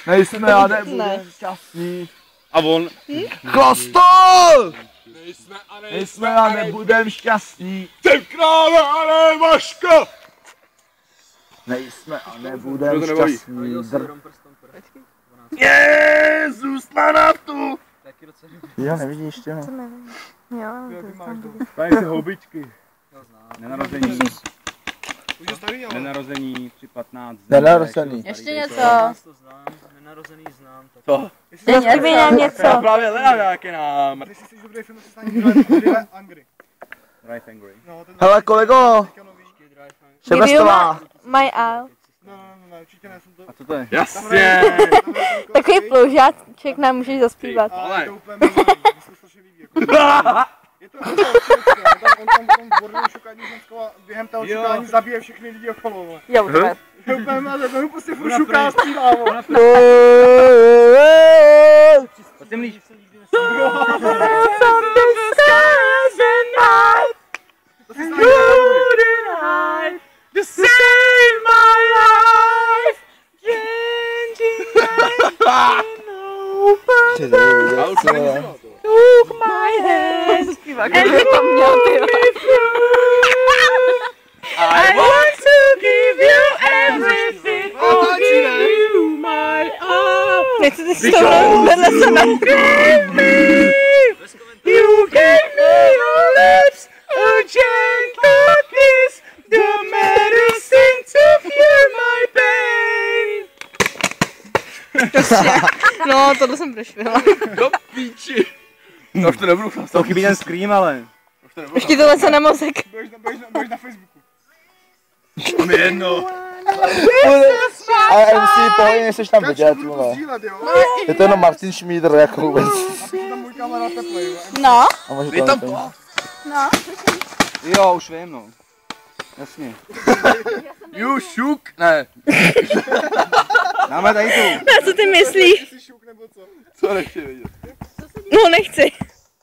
Nejsme a nebudeme šťastní. A on? Kostol! Nejsme a nebudeme šťastní. Jsem krále, ale Vaško! Nejsme a nebudeme šťastní. Jezus na naftu! Jo, nevidíš tě, no. To nevím. Jo, Tady se houbičky. Nenarození. Nenarození 3.15. Nenarozený. ještě něco. Nenarozený znám. Co? Ještě nám něco. Já právě hledám nějaký nám. Ty jsi dobrý film, se Drive Angry. Drive Angry. Hele kolego, Šebestová. My out. No, určitě ne, jsem to... A co to je? Jasně! Takový ploužáček nám můžeš zaspívat. Ale to úplně mimo, mi se strašně líbí. Je to on tam bornou šukání ženskou a během toho šukání zabije všechny lidi okolo. Jo, to je. Je úplně mazet, on prostě furt šuká a střílá. Pojďte mlíž. To save my life, Took my hand and I want to give you everything, I'll give you my all. Nechci ty s tou vedle sebe. You gave me your lips, a gentle kiss, the medicine to cure my pain. No, tohle jsem prošvihla. Do píči. No už to nebudu chlast. To chybí ten scream, ale. Ještě tohle se na mozek. Běž na Facebooku. To mi jedno. A MC pohodně nejseš tam vidět, vole. Je to jenom Martin Šmídr, jako vůbec. Tam můj kamarád teplej. No. A možná Je tam to. No. Jo, už vím, no. Jasně. You shook? Ne. Dáme tady tu. Na co ty myslíš? Jsi šuk nebo co? Co nechci vidět? No, nechci.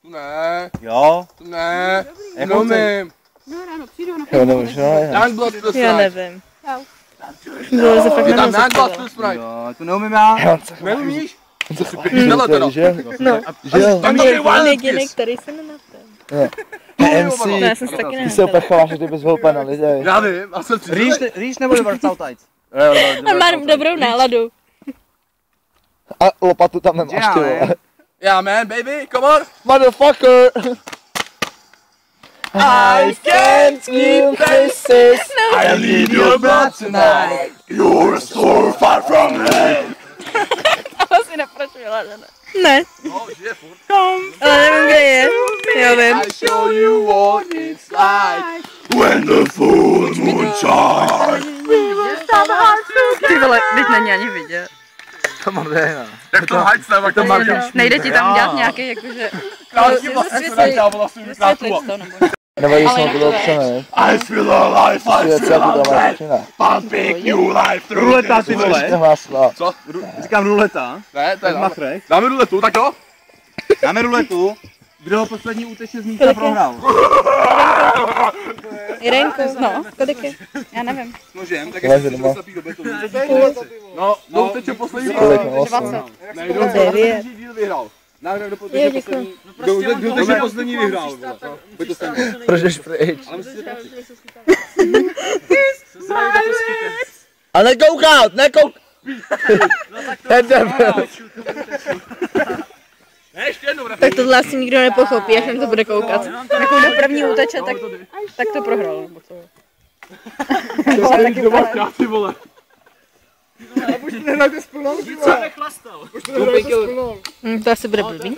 Tu ne. Jo. Tu ne. Jak Neumím. Jo, nemůžu, no. Youngblood to Já strike. nevím. Tohle se fakt Je tam na mozek. Youngblood to strike. Jo, to neumím já. Neumíš? Co si Píšdele teda. No. Že jo? Tam On je je Wild jediný, Kiss. který se nenapil. MC, No, já jsem se taky ty se nenapil. opechováš, že ty bys houpa na lidi. Já vím, a jsem Rýž nebo River Southsides? On má dobrou náladu. A lopatu tam nemáš, ty vole. Yeah man, baby, come on. Motherfucker! I can't keep places. I need your blood tonight. You're so far from me. To si neprošvila, že ne? Ne, Oh, žije furt. ale nevím, kde je. Jo, vím. I show you what it's like when the full moon shines. Ty vole, teď není ani vidět. To mám dejna. Jak to hajc nebo to Martin? Nejde ti tam dělat nějaký, jakože... Krátký vlastně jsem dělal vlastně krátkou. Nevadí, že jsem to občané. I feel alive, I Svět se feel to tam alive. začíná. Pumping new life through Ruleta, this ty world. vole. Nehlásila. Co? Říkám ruleta. Ne, to je dáme. Machrech. Dáme ruletu, tak to? Dáme ruletu. Kdo ho poslední úteče z místa prohrál? Jirenko, no, kolik je? Já nevím. Nožem, tak Leže jestli doma. to zapít do betonu. No, uteče poslední. Kolik? No, 20. Ne, kdo poslední díl vyhrál. Náhodou kdo poteče poslední. Kdo teče poslední vyhrál. By to stejné. Proč jdeš pryč? Ale musíte trefit. A nekoukat, nekouk! Ne, ještě jednou Tak tohle asi nikdo nepochopí, až na to bude koukat. Jako do první úteče, tak to prohrál. Nebo co? Ty vole. Už to nehrajte splnou, ty vole. Už to nehrajte splnou. To asi bude blbý.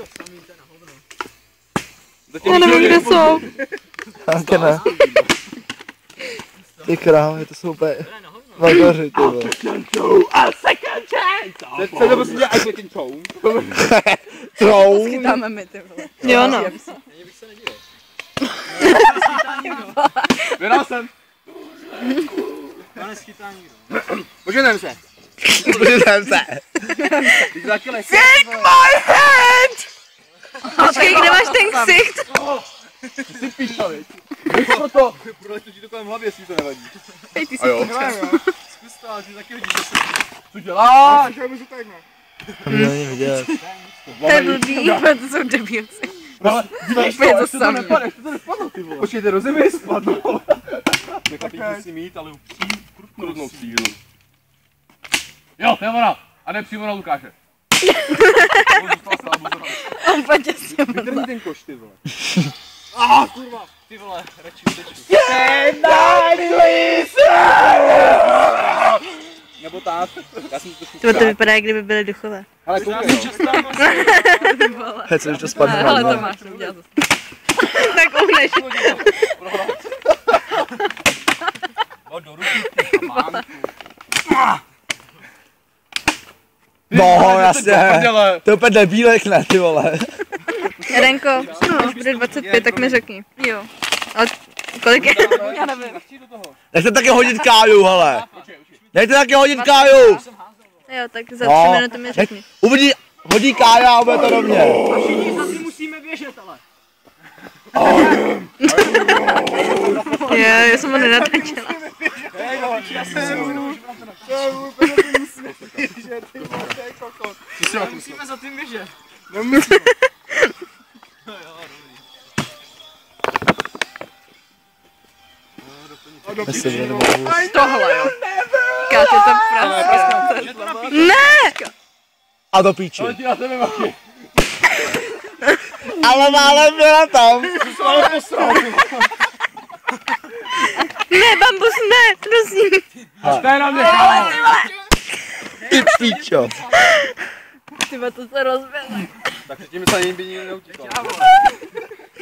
Já nevím, kde jsou. Anke ne. Ty krávy, to jsou úplně... Vagoři, ty vole. Co to prostě dělá second show? Troun. Chytáme my, ty vole. Jo, no. Vyhrál jsem. To neschytá nikdo. Poženem se. Požívám se. Ty taky lehce. Počkej, kde máš ten ksicht? Ty píša, viď? Víš proto? Proletu ti to kolem hlavě, jestli to nevadí. Hej, ty A jo. si Zkus to, ale ty taky hodíš. Co děláš? Slyšel mi zutek, ne? To mě není vidět. To je blbý, to jsou debilci. Ale Je to samý. to nespadlo, ty vole. Počkejte, do zemi spadlo. Nechlapík musí mít, ale krutnou sílu. Jo, to je ona. A ne přímo na Lukáše. On patě s těm. Vydrní ten koš, ty vole. Kurva, ty vole, radši uteču. Nebo tak. Já jsem to To vypadá, jak kdyby byly duchové. Ale koukej, no. Hej, co to spadne na Ale to dno. máš, to udělat zase. Tak uhneš. do ruky, ty mám. No, jasně. To je úplně debílek, ne, ty vole. Renko, až bude 25, tak mi řekni. Jo. Ale kolik je? Já nevím. Nechte taky hodit Káju, hele. Nechte taky hodit Káju. Jo, tak za 3 minuty mi řekni. Uvidí, hodí Kája a bude to do mě. A všichni zase musíme běžet, ale. Jo, já jsem ho nenatačila. Musíme za tím běžet. Tohle jo. Káte to prostě. Ne! A do píči. Ale ti na tebe maky. Ale málem byla tam. Ne, bambus, ne, prosím. To je na mě, kámo. Ty píčo. Tyba, to se rozběhne. Tak předtím se jim by nikdo neutíkal.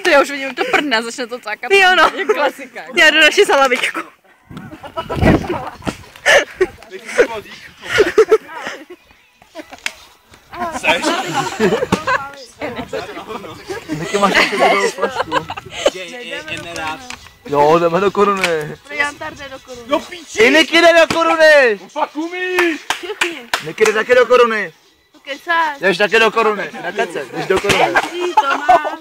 To já už vidím, to prdne, začne to cákat. Jo, no. Jak klasika. Já jdu naši salavičku. Taky máš ještě druhou flašku. Jo, jdeme do Koruny. Jantar jde do Koruny. Do píči! I Niky jde do Koruny. Fakt umíš! Niky jde taky do Koruny. To kecáš. Jdeš taky do Koruny. Nekece, jdeš do Koruny. To máš.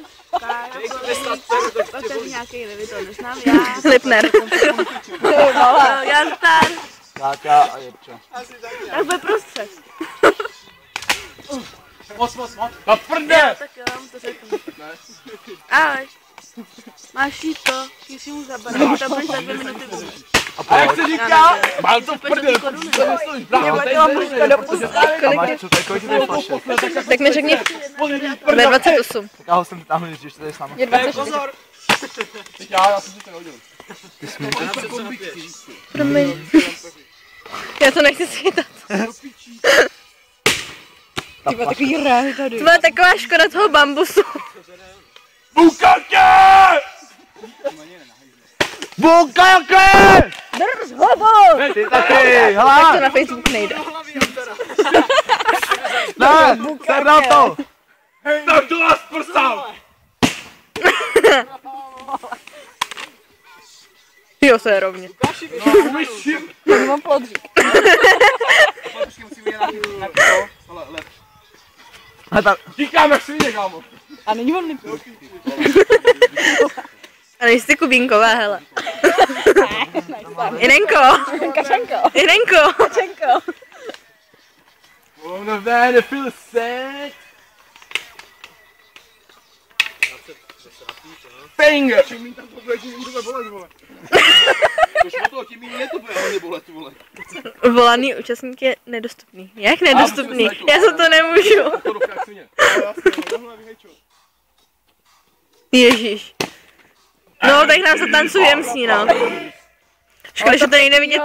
Otevř nějaký levy, to neznám já. Slipner. Jantar. Káťa a Jirča. Tak ve prostřed. Moc. Na prde! Tak jo, vám to řeknu. Ahoj. Máš jít to, když mu zabereš, to budeš za 2 minuty vůbec. A jak se říká? Mám to v prdeli, to nestojíš, bravo, A máš co takový ty flaše? Tak mi řekni, ve 28. Tak já ho jsem vytáhl, když jsi tady s náma. Je 24. Já jsem si to nehodil. Promiň. Já to nechci schytat. Ta flaška. To byla taková škoda toho bambusu. Bukalky! Bukalky! Drž hobo! Ty taky, Tak to hele! na Facebook nejde. Ne, ser na to! Tak to vás prsal! Jo, to je rovně. Umíš čím? Mám podřík. Počkej, musíme jít na to. Ale lepší. A ta, Díkám jak svině, kámo. A není volný půl. A nejsi Kubínková, hele. Irenko. Irenko. Oh, no, man, I feel sad. Finger! Čím mít tam poblé, tím to bude bolet, vole. Už o toho tím mě to bude hodně bolet, vole. Volaný účastník je nedostupný. Jak nedostupný? Já za to nemůžu. To do jak svině. Jasně, tohle vyhejčo. Ježíš. No, tak nám se tancuje MC, no. Škoda, že to nejde vidět.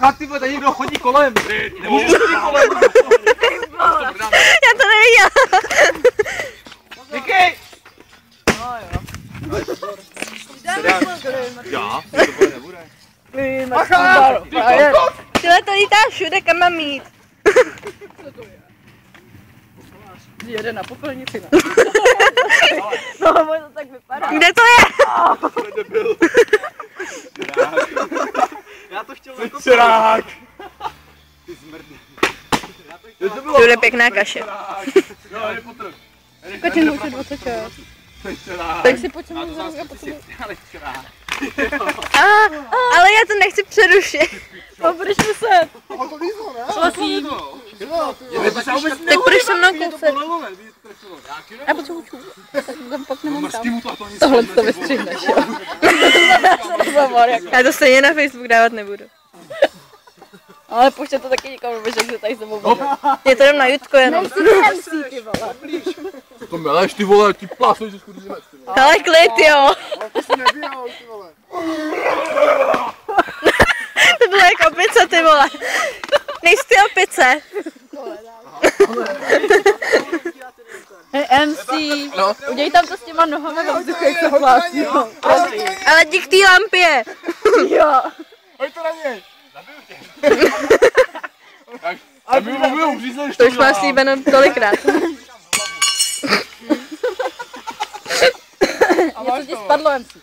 Ach, ty vole, tady někdo chodí kolem. Nemůžeš chodit kolem. Já to neviděla. Díky! Já? To bude nebude. Tyhle to lítá všude, kam mám mít. Jede na popelnici. No, to tak vypadá. Kde to je? Já to chtěl Ty čerák! Ty zmrdne. Všude pěkná kaše. Jo, je potrk. Kočenku si 26. Ty čerák. Tak si pojď sem Já to za zase ty si ale čerák. Ale já to nechci přerušit. No, budeš muset. A to lízlo, ne? Souhlasím. Tak budeš se mnou kousat. Já potřebuji čůl. Tam pak nemám tam. to Tohle to vystřihneš, jo. Já to stejně na Facebook dávat nebudu. Ale pouště to taky nikam nebude, že tady se mnou bude. Je to jenom na Jutko jenom. MC, ty vole. To meleš ty vole, ti plásneš ze schudí Němec. Ale klid, jo. Ale to se nebíhal, ty vole. To bylo jak opice, ty vole. Nejsi ty opice. Hej, MC, udělej tam to s těma nohama ve vzduchu, jak se hlásí. Ale dík té lampě. Jo. Hoď to na něj. A my mluvím, přizneš To už má slíbeno tolikrát. Něco ti spadlo, MC.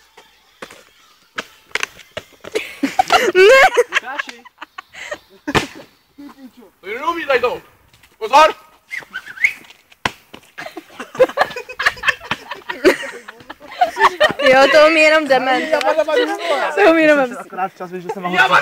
To je neumí, daj to. Pozor! Jo, to umí jenom dement. To umí jenom MC. Akorát včas víš, že jsem mohl